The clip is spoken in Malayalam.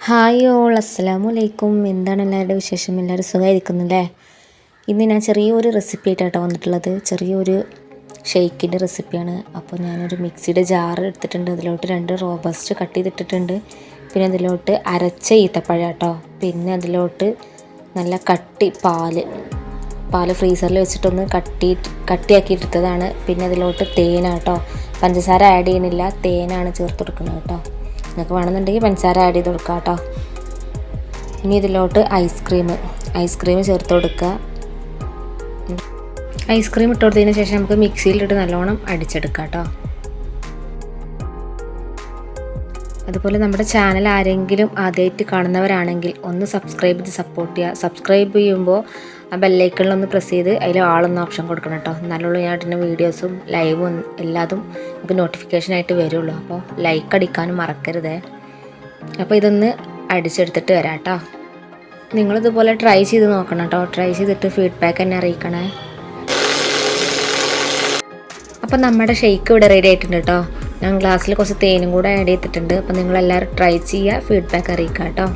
ഹായ് ഓൾ അസ്സലാമു അലൈക്കും. എന്താണ് എല്ലാവരുടെ വിശേഷം? എല്ലാവരും സുഖമായിരിക്കുന്നില്ലേ? ഇന്ന് ഞാൻ ചെറിയൊരു റെസിപ്പി ആയിട്ടാണ് വന്നിട്ടുള്ളത്. ചെറിയൊരു ഷെയ്ക്കിൻ്റെ റെസിപ്പിയാണ്. അപ്പോൾ ഞാനൊരു മിക്സിയുടെ ജാർ എടുത്തിട്ടുണ്ട്. അതിലോട്ട് 2 റോബസ്റ്റ് കട്ട് ചെയ്തിട്ടിട്ടുണ്ട്. പിന്നെ അതിലോട്ട് അരച്ച ഈത്തപ്പഴം കേട്ടോ. പിന്നെ അതിലോട്ട് നല്ല കട്ടി പാല് ഫ്രീസറിൽ വെച്ചിട്ടൊന്ന് കട്ടിയാക്കി എടുത്തതാണ്. പിന്നെ അതിലോട്ട് തേനാട്ടോ. പഞ്ചസാര ആഡ് ചെയ്യണില്ല, തേനാണ് ചേർത്ത് കൊടുക്കുന്നത് കേട്ടോ. നിങ്ങൾക്ക് വേണമെന്നുണ്ടെങ്കിൽ പഞ്ചസാര ആഡ് ചെയ്ത് കൊടുക്കുക കേട്ടോ. ഇനി ഇതിലോട്ട് ഐസ്ക്രീം ചേർത്ത് കൊടുക്കുക. ഐസ്ക്രീം ഇട്ട് കൊടുത്തതിന് ശേഷം നമുക്ക് മിക്സിയിലിട്ട് നല്ലോണം അടിച്ചെടുക്കാം കേട്ടോ. അതുപോലെ നമ്മുടെ ചാനൽ ആരെങ്കിലും ആദ്യമായിട്ട് കാണുന്നവരാണെങ്കിൽ ഒന്ന് സബ്സ്ക്രൈബ് ചെയ്ത് സപ്പോർട്ട് ചെയ്യുക. സബ്സ്ക്രൈബ് ചെയ്യുമ്പോൾ ആ ബെല്ലൈക്കണിലൊന്ന് പ്രസ് ചെയ്ത് അതിൽ ആളൊന്ന് ഓപ്ഷൻ കൊടുക്കണം കേട്ടോ. എന്നാലുള്ള ഞാൻ ഇടുന്ന വീഡിയോസും ലൈവും എല്ലാതും നമുക്ക് നോട്ടിഫിക്കേഷനായിട്ട് വരുള്ളൂ. അപ്പോൾ ലൈക്ക് അടിക്കാനും മറക്കരുതേ. അപ്പോൾ ഇതൊന്ന് അടിച്ചെടുത്തിട്ട് വരാം കേട്ടോ. നിങ്ങളിതുപോലെ ട്രൈ ചെയ്ത് നോക്കണം കേട്ടോ. ട്രൈ ചെയ്തിട്ട് ഫീഡ്ബാക്ക് എന്നെ അറിയിക്കണേ. അപ്പോൾ നമ്മുടെ ഷെയ്ക്ക് ഇവിടെ റെഡി ആയിട്ടുണ്ട് കേട്ടോ. ഞാൻ ഗ്ലാസ്സിൽ കുറച്ച് തേനും കൂടെ ആഡ് ചെയ്തിട്ടുണ്ട്. അപ്പോൾ നിങ്ങളെല്ലാവരും ട്രൈ ചെയ്യുക, ഫീഡ്ബാക്ക് അറിയിക്കുക കേട്ടോ.